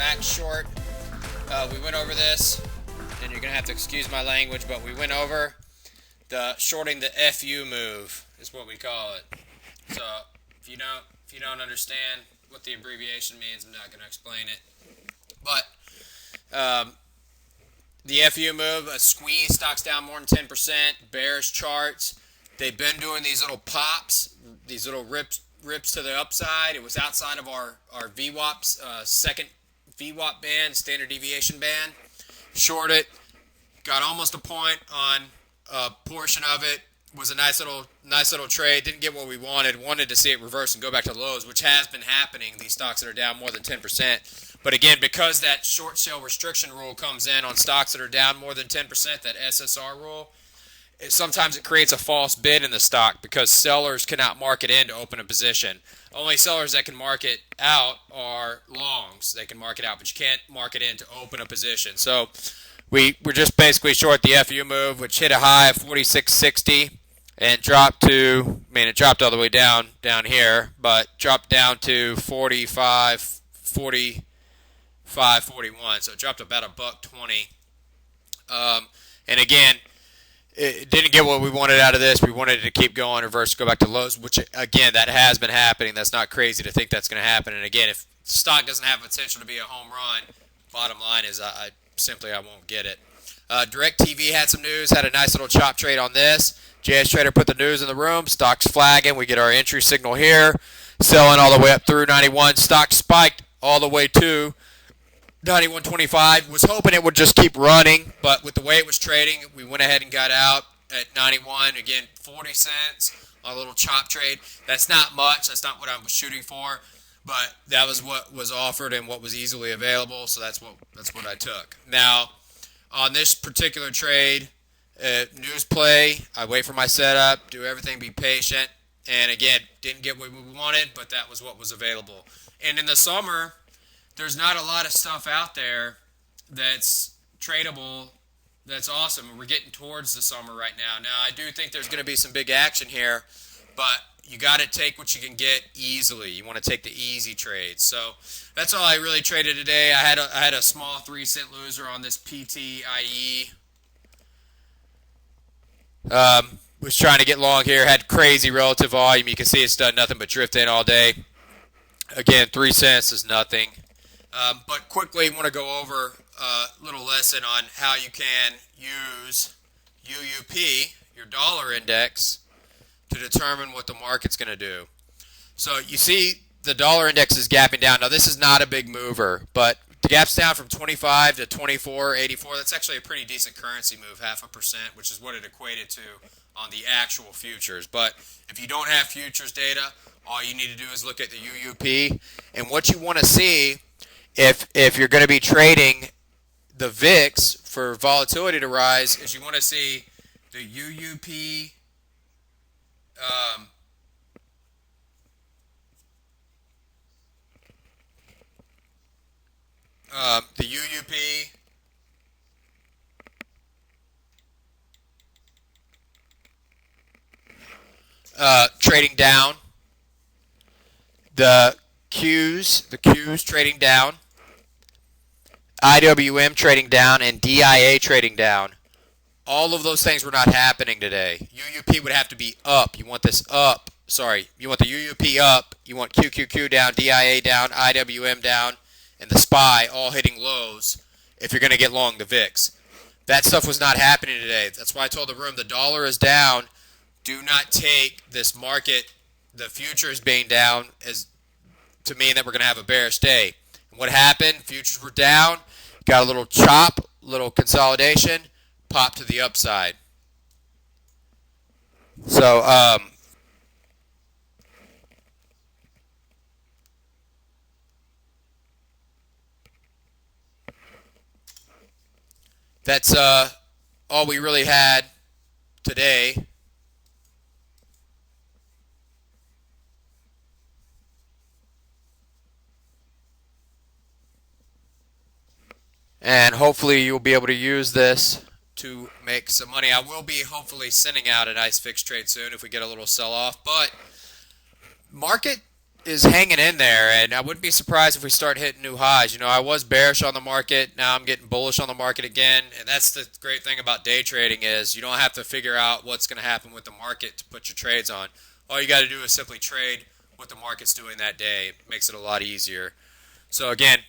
VXX short. We went over this, and you're gonna have to excuse my language, but we went over the shorting the FU move is what we call it. So if you don't understand what the abbreviation means, I'm not gonna explain it. But the FU move, a squeeze, stocks down more than 10%, bearish charts. They've been doing these little pops, these little rips to the upside. It was outside of our VWAP's second VWAP band, standard deviation band. Short it, got almost a point on a portion of it. Was a nice little trade. Didn't get what we wanted. Wanted to see it reverse and go back to the lows, which has been happening. These stocks that are down more than 10%. But again, because that short sale restriction rule comes in on stocks that are down more than 10%, that SSR rule, sometimes it creates a false bid in the stock because sellers cannot mark it in to open a position. Only sellers that can mark it out are longs. They can mark it out, but you can't mark it in to open a position. So we're just basically short the FU move, which hit a high of 46.60 and dropped to, it dropped all the way down here, but dropped down to 45.41. So it dropped about $1.20. And again, it didn't get what we wanted out of this. We wanted it to keep going, reverse, go back to lows, which, again, that has been happening. That's not crazy to think that's going to happen. And again, if stock doesn't have potential to be a home run, bottom line is I won't get it. DirecTV had some news, had a nice little chop trade on this. JS Trader put the news in the room. Stock's flagging. We get our entry signal here. Selling all the way up through 91. Stock spiked all the way to 91.25. Was hoping it would just keep running, but with the way it was trading, we went ahead and got out at 91. Again, 40 cents on a little chop trade. That's not much. That's not what I was shooting for, but that was what was offered and what was easily available, so that's what I took. Now, on this particular trade, news play, I wait for my setup, do everything, be patient, and again, didn't get what we wanted, but that was what was available. And in the summer, there's not a lot of stuff out there that's tradable, that's awesome. We're getting towards the summer right now. Now, I do think there's going to be some big action here, but you got to take what you can get easily. You want to take the easy trades. So that's all I really traded today. I had a small 3-cent loser on this PTIE. Was trying to get long here. Had crazy relative volume. You can see it's done nothing but drift in all day. Again, 3 cents is nothing. But quickly, want to go over a little lesson on how you can use UUP, your dollar index, to determine what the market's going to do. So you see the dollar index is gapping down. Now, this is not a big mover, but the gap's down from 25 to 24.84. That's actually a pretty decent currency move, 0.5%, which is what it equated to on the actual futures. But if you don't have futures data, all you need to do is look at the UUP. And what you want to see, if you're going to be trading the VIX for volatility to rise, is you want to see the UUP the UUP trading down, the Qs trading down, IWM trading down, and DIA trading down. All of those things were not happening today. UUP would have to be up. You want this up. You want the UUP up. You want QQQ down, DIA down, IWM down, and the SPY all hitting lows if you're going to get long the VIX. That stuff was not happening today. That's why I told the room the dollar is down. Do not take this market, the futures being down, as to mean that we're going to have a bearish day. And what happened? Futures were down. Got a little chop, little consolidation, pop to the upside. So, that's all we really had today. And hopefully you'll be able to use this to make some money. I will be hopefully sending out a nice fixed trade soon if we get a little sell-off. But market is hanging in there, and I wouldn't be surprised if we start hitting new highs. I was bearish on the market. Now I'm getting bullish on the market again, and that's the great thing about day trading is you don't have to figure out what's going to happen with the market to put your trades on. All you got to do is simply trade what the market's doing that day. It makes it a lot easier. So again,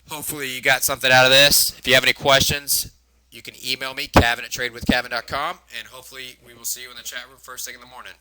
hopefully you got something out of this. If you have any questions, you can email me, Kavan at tradewithkavan.com, and hopefully we will see you in the chat room first thing in the morning.